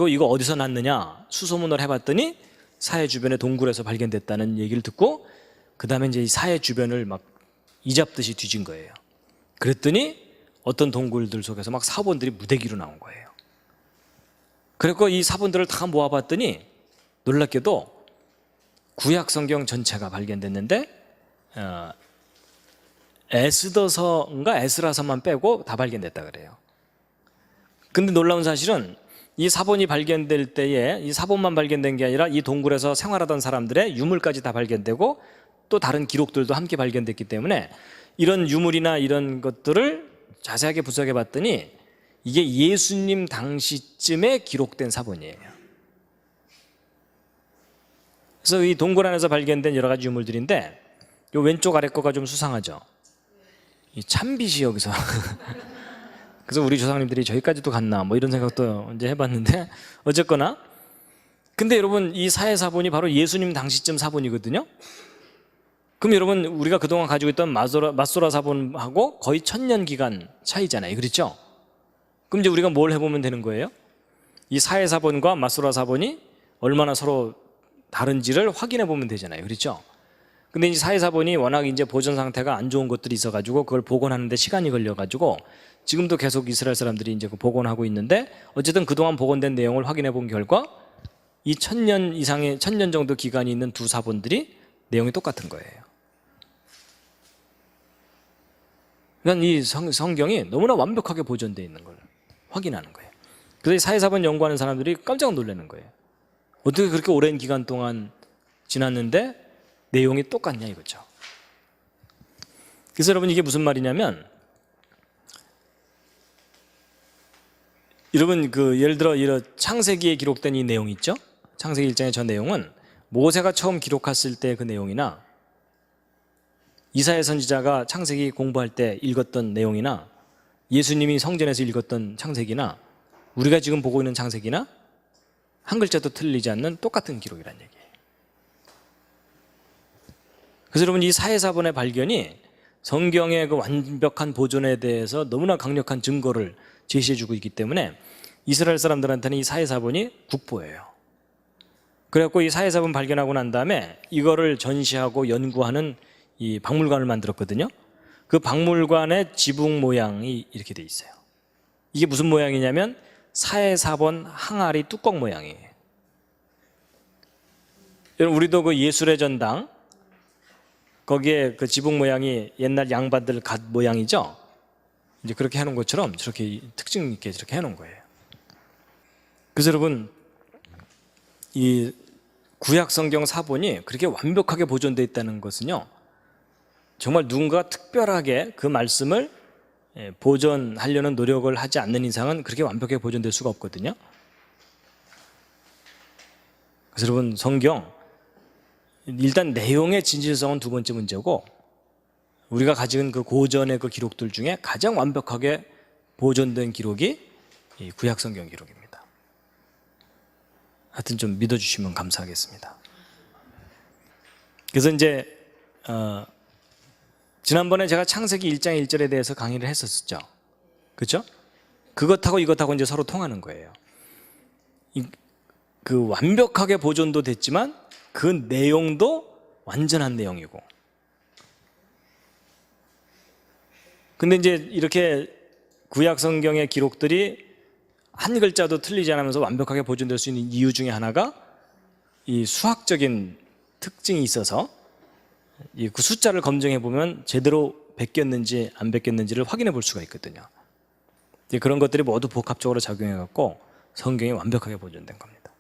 이거 어디서 났느냐 수소문을 해봤더니 사해 주변의 동굴에서 발견됐다는 얘기를 듣고 그 다음에 이제 이 사해 주변을 막 이잡듯이 뒤진 거예요. 그랬더니 어떤 동굴들 속에서 막 사본들이 무대기로 나온 거예요. 그래서 이 사본들을 다 모아봤더니 놀랍게도 구약 성경 전체가 발견됐는데 에스더서인가 에스라서만 빼고 다 발견됐다 그래요. 근데 놀라운 사실은 이 사본이 발견될 때에 이 사본만 발견된 게 아니라 이 동굴에서 생활하던 사람들의 유물까지 다 발견되고 또 다른 기록들도 함께 발견됐기 때문에 이런 유물이나 이런 것들을 자세하게 분석해 봤더니 이게 예수님 당시쯤에 기록된 사본이에요. 그래서 이 동굴 안에서 발견된 여러 가지 유물들인데 이 왼쪽 아래 거가 좀 수상하죠. 이 참빛이 여기서 그래서 우리 조상님들이 저기까지도 갔나 뭐 이런 생각도 이제 해봤는데 어쨌거나 근데 여러분 이 사해 사본이 바로 예수님 당시쯤 사본이거든요. 그럼 여러분 우리가 그동안 가지고 있던 마소라 사본하고 거의 1000년 기간 차이잖아요. 그렇죠? 그럼 이제 우리가 뭘 해보면 되는 거예요? 이 사해 사본과 마소라 사본이 얼마나 서로 다른지를 확인해 보면 되잖아요. 그렇죠? 근데 이 사회사본이 워낙 이제 보존 상태가 안 좋은 것들이 있어가지고 그걸 복원하는데 시간이 걸려가지고 지금도 계속 이스라엘 사람들이 이제 그 복원하고 있는데, 어쨌든 그동안 복원된 내용을 확인해 본 결과 이 1000년 이상의 1000년 정도 기간이 있는 두 사본들이 내용이 똑같은 거예요. 그러니까 이 성경이 너무나 완벽하게 보존되어 있는 걸 확인하는 거예요. 그래서 이 사회사본 연구하는 사람들이 깜짝 놀라는 거예요. 어떻게 그렇게 오랜 기간 동안 지났는데 내용이 똑같냐 이거죠. 그래서 여러분, 이게 무슨 말이냐면, 여러분 예를 들어 이런 창세기에 기록된 이 내용 있죠? 창세기 1장의 저 내용은 모세가 처음 기록했을 때 그 내용이나 이사야 선지자가 창세기 공부할 때 읽었던 내용이나 예수님이 성전에서 읽었던 창세기나 우리가 지금 보고 있는 창세기나 한 글자도 틀리지 않는 똑같은 기록이라는 얘기예요. 그래서 여러분, 이 사회사본의 발견이 성경의 그 완벽한 보존에 대해서 너무나 강력한 증거를 제시해주고 있기 때문에 이스라엘 사람들한테는 이 사회사본이 국보예요. 그래갖고 이 사회사본 발견하고 난 다음에 이거를 전시하고 연구하는 이 박물관을 만들었거든요. 그 박물관의 지붕 모양이 이렇게 돼 있어요. 이게 무슨 모양이냐면 사회사본 항아리 뚜껑 모양이에요. 여러분, 우리도 그 예술의 전당 거기에 그 지붕 모양이 옛날 양반들 갓 모양이죠. 이제 그렇게 해놓은 것처럼 저렇게 특징 있게 저렇게 해놓은 거예요. 그래서 여러분, 이 구약 성경 사본이 그렇게 완벽하게 보존되어 있다는 것은요, 정말 누군가 특별하게 그 말씀을 보존하려는 노력을 하지 않는 이상은 그렇게 완벽하게 보존될 수가 없거든요. 그래서 여러분, 성경 일단 내용의 진실성은 두 번째 문제고, 우리가 가진 그 고전의 그 기록들 중에 가장 완벽하게 보존된 기록이 이 구약 성경 기록입니다. 하여튼 좀 믿어주시면 감사하겠습니다. 그래서 이제 지난번에 제가 창세기 1장 1절에 대해서 강의를 했었죠. 그렇죠? 그것하고 이것하고 이제 서로 통하는 거예요. 그 완벽하게 보존도 됐지만 그 내용도 완전한 내용이고. 근데 이제 이렇게 구약 성경의 기록들이 한 글자도 틀리지 않으면서 완벽하게 보존될 수 있는 이유 중에 하나가 이 수학적인 특징이 있어서 그 숫자를 검증해 보면 제대로 베꼈는지 안 베꼈는지를 확인해 볼 수가 있거든요. 그런 것들이 모두 복합적으로 작용해 갖고 성경이 완벽하게 보존된 겁니다.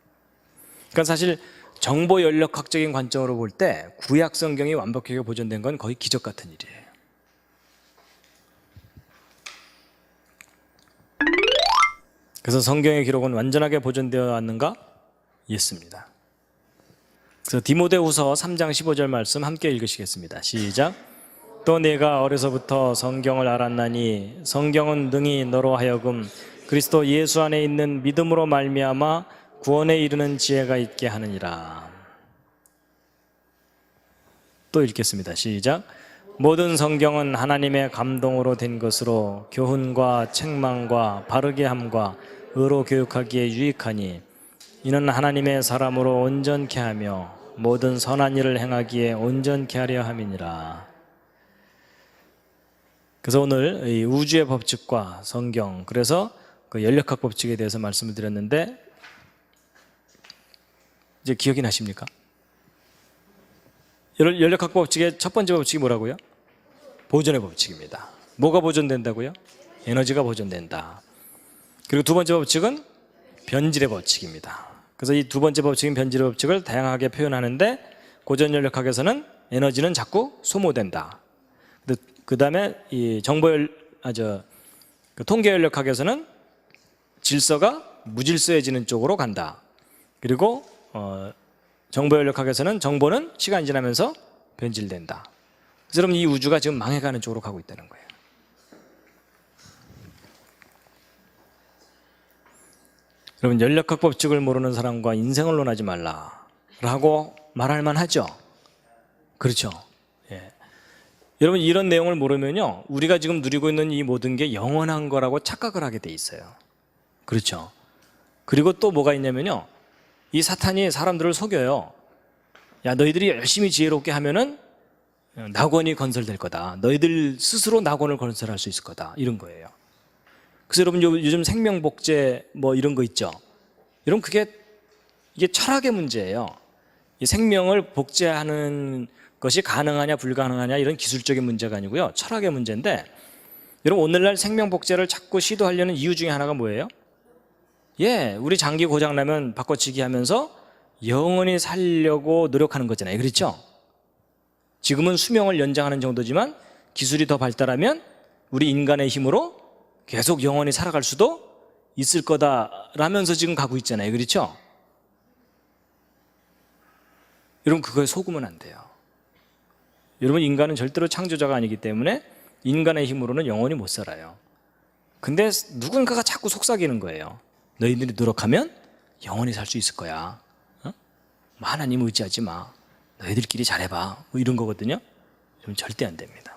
그러니까 사실 정보 연력학적인 관점으로 볼 때 구약 성경이 완벽하게 보존된 건 거의 기적 같은 일이에요. 그래서 성경의 기록은 완전하게 보존되어 왔는가? 있습니다. 그래서 디모데후서 3장 15절 말씀 함께 읽으시겠습니다. 시작. 또 내가 어려서부터 성경을 알았나니 성경은 능히 너로 하여금 그리스도 예수 안에 있는 믿음으로 말미암아 구원에 이르는 지혜가 있게 하느니라. 또 읽겠습니다. 시작. 모든 성경은 하나님의 감동으로 된 것으로 교훈과 책망과 바르게 함과 의로 교육하기에 유익하니 이는 하나님의 사람으로 온전케 하며 모든 선한 일을 행하기에 온전케 하려 함이니라. 그래서 오늘 이 우주의 법칙과 성경, 그래서 그 연력학 법칙에 대해서 말씀을 드렸는데 이제 기억이 나십니까? 연력학 법칙의 첫 번째 법칙이 뭐라고요? 보존의 법칙입니다. 뭐가 보존된다고요? 에너지가 보존된다. 그리고 두 번째 법칙은 변질의 법칙입니다. 그래서 이 두 번째 법칙인 변질의 법칙을 다양하게 표현하는데 고전 연력학에서는 에너지는 자꾸 소모된다. 그 다음에 이 통계 연력학에서는 질서가 무질서해지는 쪽으로 간다. 그리고 정보 연력학에서는 정보는 시간이 지나면서 변질된다. 그래서 여러분, 이 우주가 지금 망해가는 쪽으로 가고 있다는 거예요. 여러분, 연력학 법칙을 모르는 사람과 인생을 논하지 말라라고 말할 만하죠. 그렇죠. 예. 여러분, 이런 내용을 모르면요, 우리가 지금 누리고 있는 이 모든 게 영원한 거라고 착각을 하게 돼 있어요. 그렇죠. 그리고 또 뭐가 있냐면요, 이 사탄이 사람들을 속여요. 야, 너희들이 열심히 지혜롭게 하면은 낙원이 건설될 거다. 너희들 스스로 낙원을 건설할 수 있을 거다. 이런 거예요. 그래서 여러분 요즘 생명복제 뭐 이런 거 있죠. 여러분 이게 철학의 문제예요. 이 생명을 복제하는 것이 가능하냐 불가능하냐 이런 기술적인 문제가 아니고요. 철학의 문제인데 여러분 오늘날 생명복제를 자꾸 시도하려는 이유 중에 하나가 뭐예요? 우리 장기 고장나면 바꿔치기 하면서 영원히 살려고 노력하는 거잖아요. 그렇죠? 지금은 수명을 연장하는 정도지만 기술이 더 발달하면 우리 인간의 힘으로 계속 영원히 살아갈 수도 있을 거다라면서 지금 가고 있잖아요. 그렇죠? 여러분 그거에 속으면 안 돼요. 여러분 인간은 절대로 창조자가 아니기 때문에 인간의 힘으로는 영원히 못 살아요. 근데 누군가가 자꾸 속삭이는 거예요. 너희들이 노력하면 영원히 살 수 있을 거야. 하나님 의지하지 마. 너희들끼리 잘해봐. 뭐 이런 거거든요. 여러분 절대 안 됩니다.